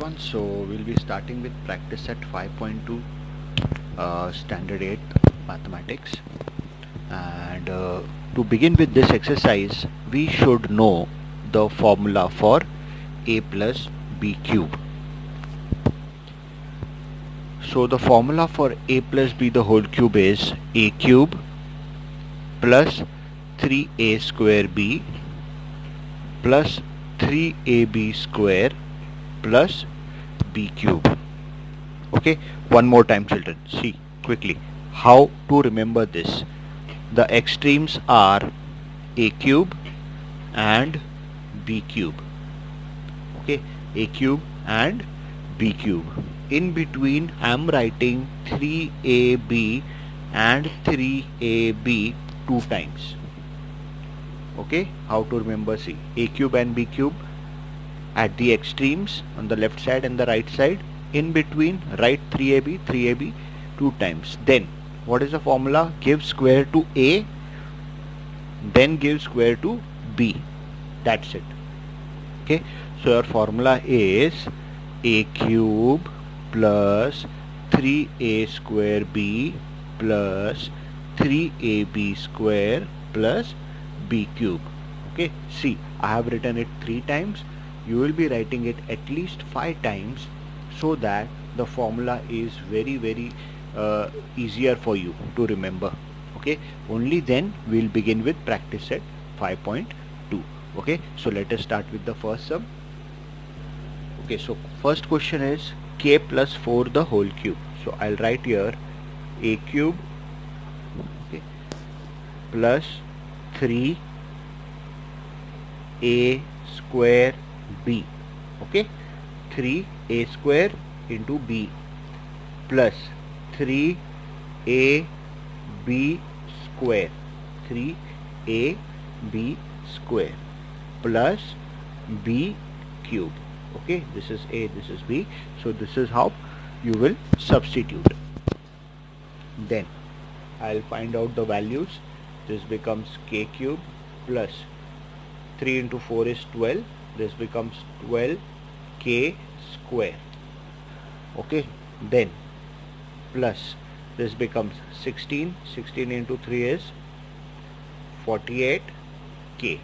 everyone, so we'll be starting with practice set 5.2 standard 8 mathematics, and to begin with this exercise we should know the formula for a plus b cube. So the formula for a plus b the whole cube is a cube plus 3a square b plus 3ab square plus b cube. Okay, one more time children, see quickly how to remember this. The extremes are a cube and b cube. Okay, a cube and b cube. In between I am writing 3ab and 3ab two times. Okay, how to remember, see a cube and b cube at the extremes on the left side and the right side. In between write 3ab two times. Then what is the formula? Give square to a, then give square to b. That's it. Okay, so your formula is a cube plus 3a square b plus 3ab square plus b cube. Okay, see I have written it 3 times. You will be writing it at least 5 times so that the formula is very easier for you to remember. Okay, only then we'll begin with practice set 5.2. okay, so let us start with the first sum. Okay, so first question is k plus 4 the whole cube. So I'll write here a cube, okay, plus 3 a square b. Okay, 3a square into b plus 3ab square, 3ab square plus b cube. Okay, this is a, this is b, so this is how you will substitute. Then I'll find out the values. This becomes k cube plus 3 into 4 is 12. This becomes 12k square. Okay, then plus this becomes 16. 16 into 3 is 48k.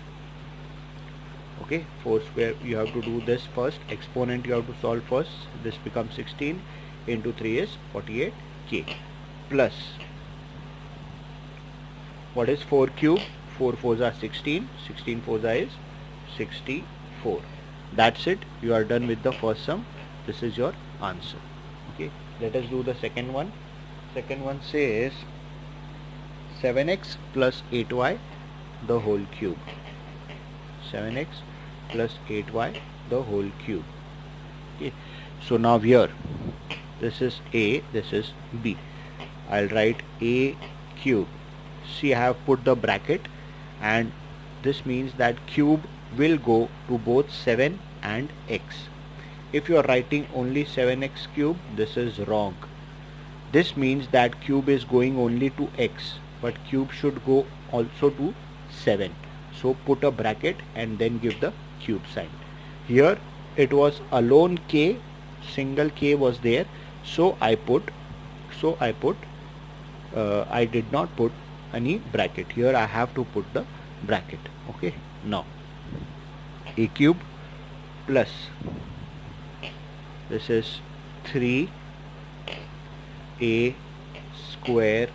Okay, 4 square, you have to do this first. Exponent you have to solve first. This becomes 16 into 3 is 48k plus what is 4 cube? 4 4s are 16. 16 4s are is 64. That's it. You are done with the first sum. This is your answer. Okay, let us do the second one. Second one says 7x plus 8y the whole cube. 7x plus 8y the whole cube. Okay, so now here this is a, this is b. I'll write a cube. See, I have put the bracket, and this means that cube will go to both 7 and x. If you are writing only 7x cube, this is wrong. This means that cube is going only to x, but cube should go also to 7. So put a bracket and then give the cube sign. Here it was alone k, single k was there, so I did not put any bracket. Here I have to put the bracket. Okay, now a cube plus this is 3a square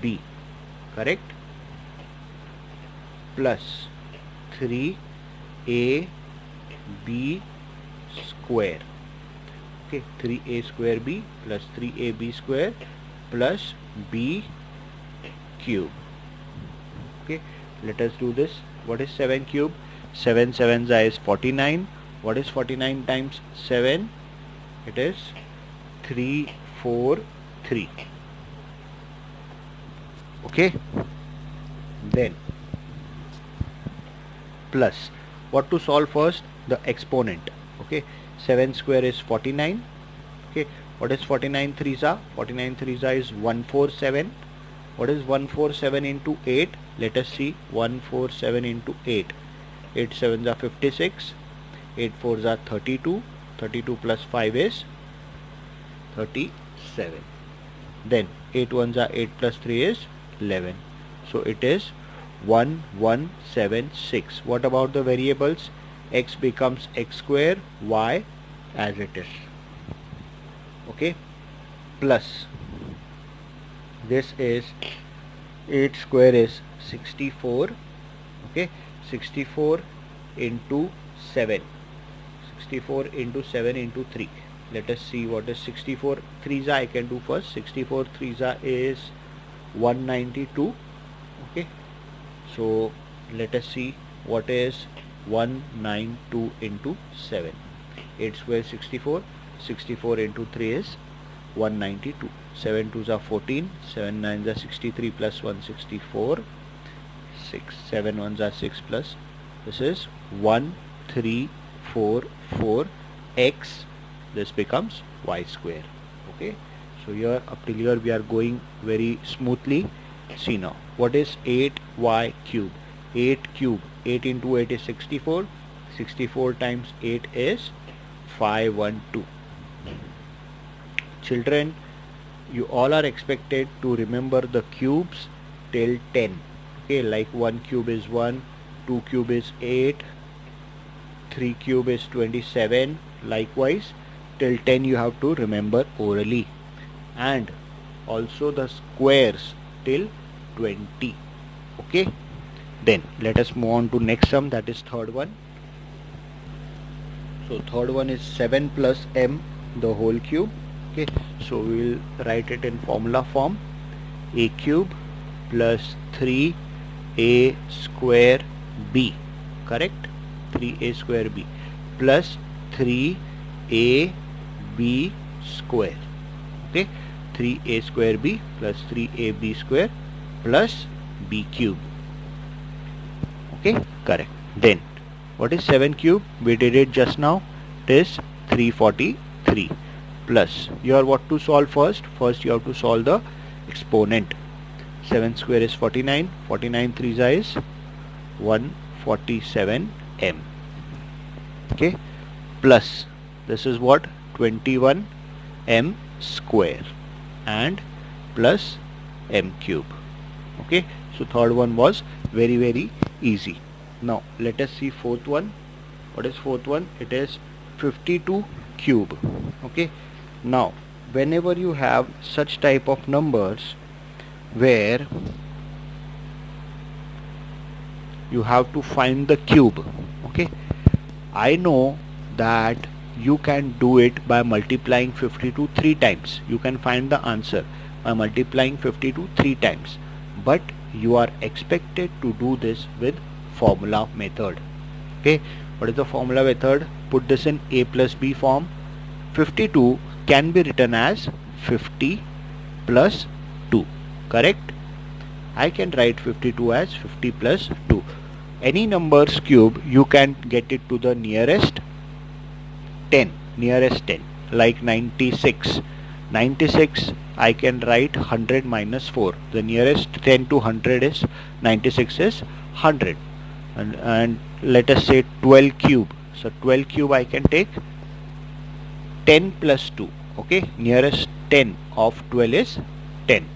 b, correct, plus 3ab square. Okay, 3a square b plus 3ab square plus b cube. Okay, let us do this. What is 7 cube? 7 7s is 49. What is 49 times 7? It is 343. Okay, then plus what to solve first? The exponent. Okay, 7 square is 49. Okay, what is 49 3s are? 49 3s are is 147. What is 147 into 8? Let us see. 147 into 8. 8 7s are 56. 8 fours are 32. 32 plus 5 is 37. Then 8 ones are 8 plus 3 is 11. So it is 1176. What about the variables? X becomes x square, y as it is. Okay, plus this is 8 square is 64. Okay, 64 into 7. 64 into 7 into 3. Let us see what is 64 threes are. I can do first. 64 threes are is 192. Okay, so let us see what is 192 into 7. 8 square 64. 64 into 3 is 192. 7 twos are 14. 7 nines are 63 plus 164. 6. 7 ones are 6 plus. This is 1344 x. This becomes y square. Okay, so here up till here we are going very smoothly. See now, what is 8y cube? 8 cube, 8 into 8 is 64. 64 times 8 is 512. Children, you all are expected to remember the cubes till 10. Okay, like 1 cube is 1, 2 cube is 8, 3 cube is 27. Likewise, till 10 you have to remember orally, and also the squares till 20. Okay, then let us move on to next sum, that is third one. So third one is 7 plus m the whole cube. Okay, so we will write it in formula form. A cube plus 3a square b, correct? 3a square b plus 3ab square. Okay, 3a square b plus 3ab square plus b cube. Okay, correct. Then what is 7 cube? We did it just now. It is 343. Plus, you have what to solve first? First you have to solve the exponent. 7 square is 49. 49 3s is 147 m. Okay, plus this is what? 21 m square and plus m cube. Okay, so third one was very easy. Now let us see fourth one. What is fourth one? It is 52 cube. Okay, now whenever you have such type of numbers where you have to find the cube, okay, I know that you can do it by multiplying 52 3 times. You can find the answer by multiplying 52 3 times, but you are expected to do this with formula method. Okay, what is the formula method? Put this in a plus b form. 52 can be written as 50 plus 2, correct? I can write 52 as 50 plus 2. Any numbers cube, you can get it to the nearest 10, like 96. 96 I can write 100 minus 4. The nearest 10 to 100 is 96 is 100. And let us say 12 cube. So 12 cube I can take 10 plus 2. Okay, nearest 10 of 12 is 10.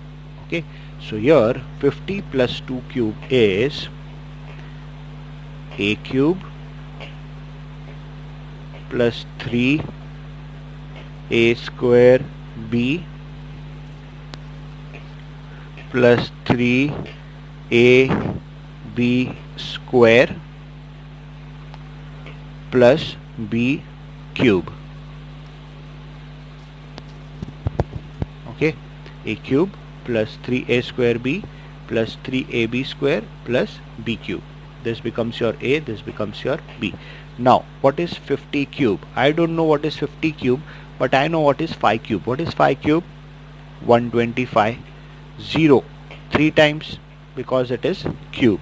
Okay, so here 50 plus 2 cube is a cube plus 3a square b plus 3ab square plus b cube. Okay, a cube plus 3a square b plus 3ab square plus b cube. This becomes your a, this becomes your b. Now what is 50 cube? I don't know what is 50 cube, but I know what is 5 cube. What is 5 cube? 125. 0 3 times because it is cube.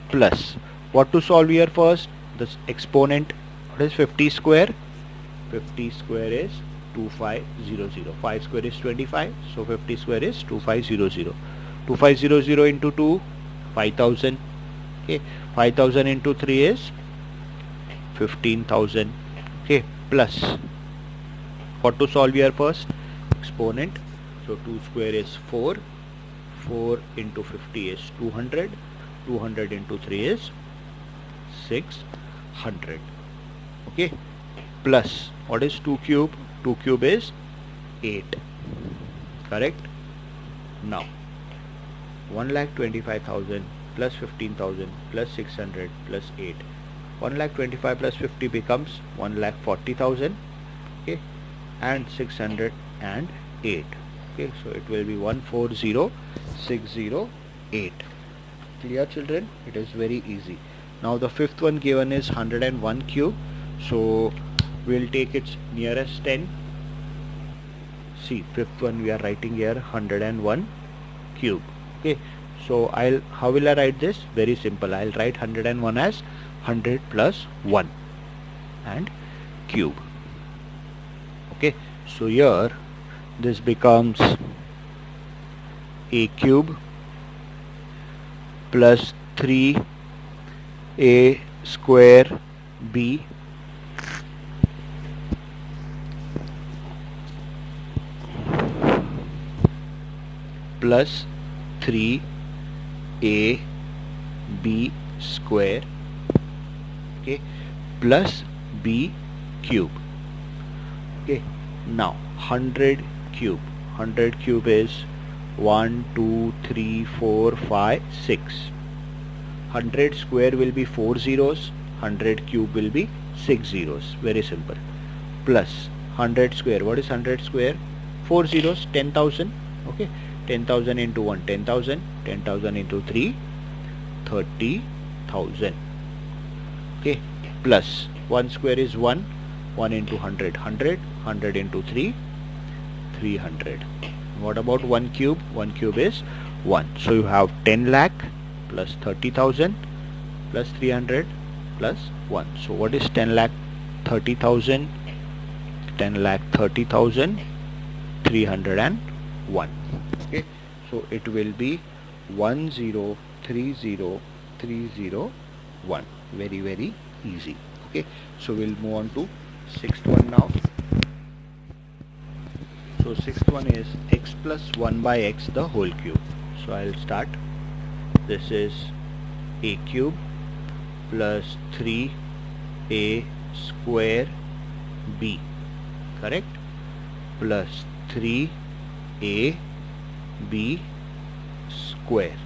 Plus, what to solve here first? This exponent. What is 50 square? 50 square is 2500. 5 square is 25, so 50 square is 2500. 2500 into 2, 5000. Okay, 5000 into 3 is 15,000. Okay, plus what to solve here first? Exponent. So 2 square is 4. 4 into 50 is 200. 200 into 3 is 600. Okay, plus what is 2 cube? 2 cube is 8. Correct? Now 1,25,000 plus 15,000 plus 600 plus 8. 1,25,000 plus 50 becomes 1,40,000. Okay, and 608. Okay, so it will be 140,608. Clear, children? It is very easy. Now the fifth one given is 101 cube. So we'll take its nearest 10. See, fifth one we are writing here 101 cube. Okay, so how will I write this? Very simple. I'll write 101 as 100 plus 1 and cube. Okay, so here this becomes a cube plus 3a square b plus 3a b square, okay, plus b cube. Okay, now 100 cube. 100 cube is 1, 2, 3, 4, 5, 6. 100 square will be 4 zeros. 100 cube will be 6 zeros. Very simple. Plus 100 square. What is 100 square? 4 zeros. 10,000. Okay. 10,000 into 1, 10,000. 10,000 into 3, 30,000. Okay. Plus 1 square is 1. 1 into 100, 100. 100 into 3, 300. What about 1 cube? 1 cube is 1. So you have 10 lakh plus 30,000 plus 300 plus 1. So what is 10 lakh 30,000? 10 lakh 30,000 301. Okay, so it will be 1030301. Very, very easy. Okay, so we'll move on to sixth one now. So sixth one is x plus 1 by x the whole cube. So I'll start. This is a cube plus 3a square b, correct, plus 3a b square,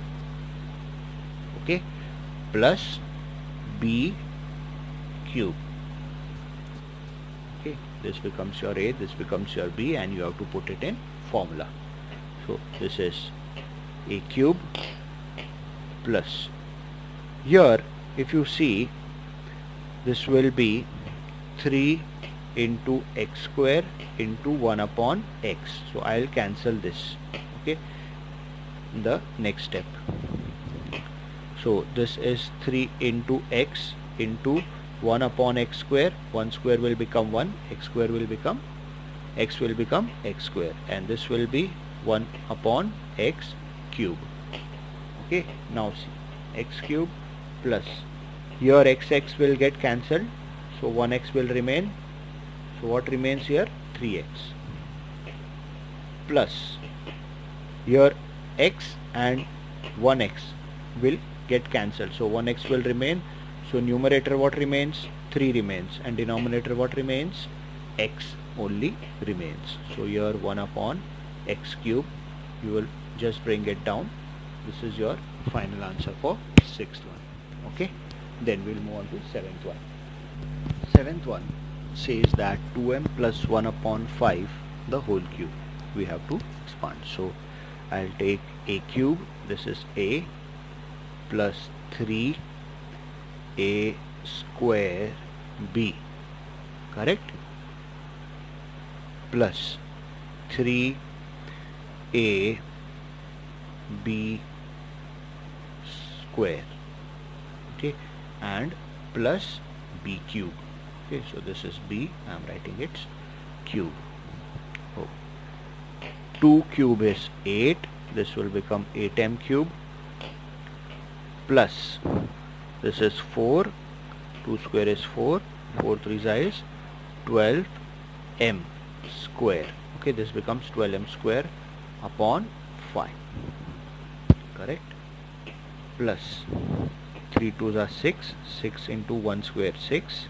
okay, plus b cube. Okay, this becomes your a, this becomes your b, and you have to put it in formula. So this is a cube plus, here if you see, this will be 3 into x square into 1 upon x. So I'll cancel this, okay, in the next step. So this is 3 into x into 1 upon x square. 1 square will become 1, x square will become x square, and this will be 1 upon x cube. Okay, now see, x cube plus, here x will get cancelled, so 1x will remain. So what remains here? 3x plus, here x and 1x will get cancelled, so 1x will remain. So numerator what remains? 3 remains, and denominator what remains? X only remains. So here 1 upon x cube, you will just bring it down. This is your final answer for sixth one. Okay, then we'll move on to seventh one. Seventh one says that 2m plus 1 upon 5 the whole cube. We have to expand. So I'll take a cube, this is a, plus 3a square b, correct, plus 3a b square, okay, and plus b cube. Okay, so this is b, I am writing its cube. Oh. 2 cube is 8, this will become 8m cube, plus this is 4, 2 square is 4, 4 3s is 12m square. Okay, this becomes 12m square upon 5, correct, plus 3 2s are 6, 6 into 1 square 6,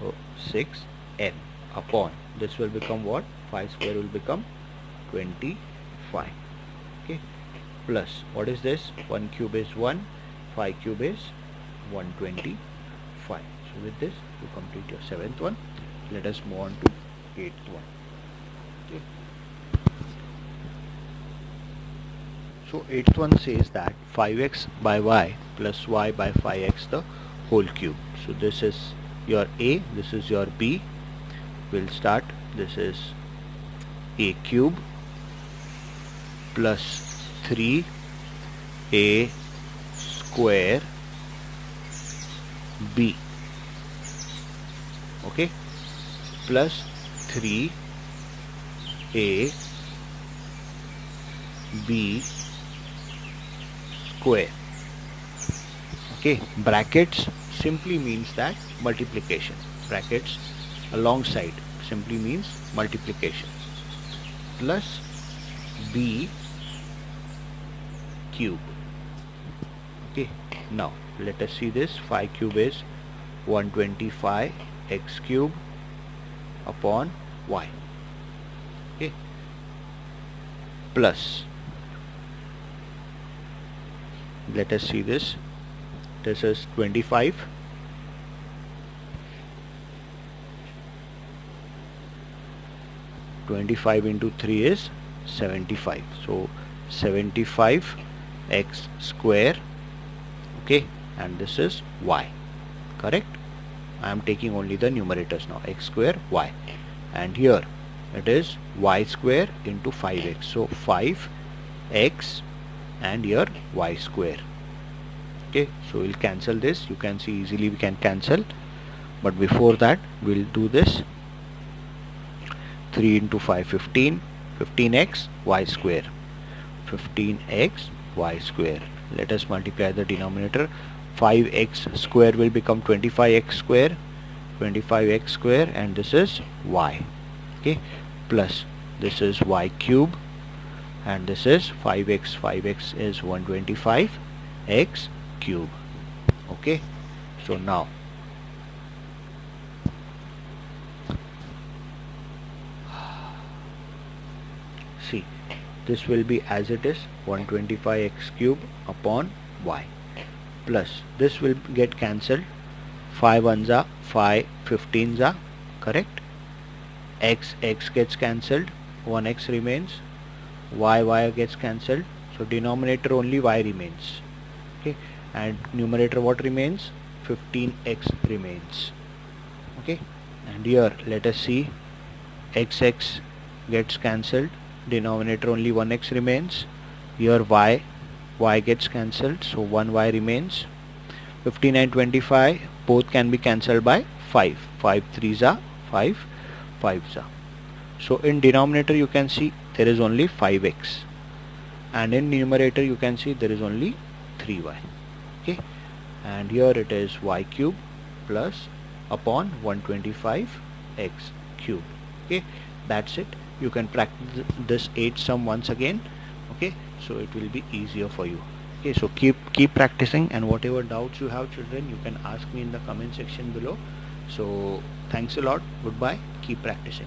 so 6n upon, this will become what, 5 square will become 25. Okay, plus what is this, 1 cube is 1, 5 cube is 125. So with this you complete your 7th one. Let us move on to 8th one. Okay. So 8th one says that 5x by y plus y by 5x the whole cube. So this is your A, this is your B. We'll start. This is a cube plus 3a square b, okay, plus 3a b square. Okay, brackets simply means that multiplication. Brackets alongside simply means multiplication, plus b cube. Okay, now let us see this. 5 cube is 125 x cube upon y. Okay, plus, let us see this. This is 25 into 3 is 75, so 75 x square. Okay, and this is y, correct. I am taking only the numerators now, x square y, and here it is y square into 5x, so 5x and here y square. Okay, so we'll cancel this. You can see easily we can cancel, but before that we'll do this. 3 into 5 15, 15x y square, 15x y square. Let us multiply the denominator. 5x square will become 25x square, 25x square, and this is y. Okay, plus this is y cube, and this is 5x, 5x is 125 x cube. Okay, so now see, this will be as it is, 125 x cube upon y, plus this will get cancelled. 5 ones are 5, 15s are, correct. X gets cancelled, 1x remains, y gets cancelled, so denominator only y remains. Okay, and numerator what remains, 15x remains. Okay, and here let us see, x gets cancelled, denominator only 1x remains. Here y gets cancelled, so 1y remains. 15 and 25 both can be cancelled by 5, 5 3s are 5, 5s are. So in denominator you can see there is only 5x, and in numerator you can see there is only 3y. Okay, and here it is y cube plus upon 125 x cube. Okay, that's it. You can practice this 8 sum once again. Okay, so it will be easier for you. Okay, so keep practicing, and whatever doubts you have, children, you can ask me in the comment section below. So thanks a lot. Goodbye. Keep practicing.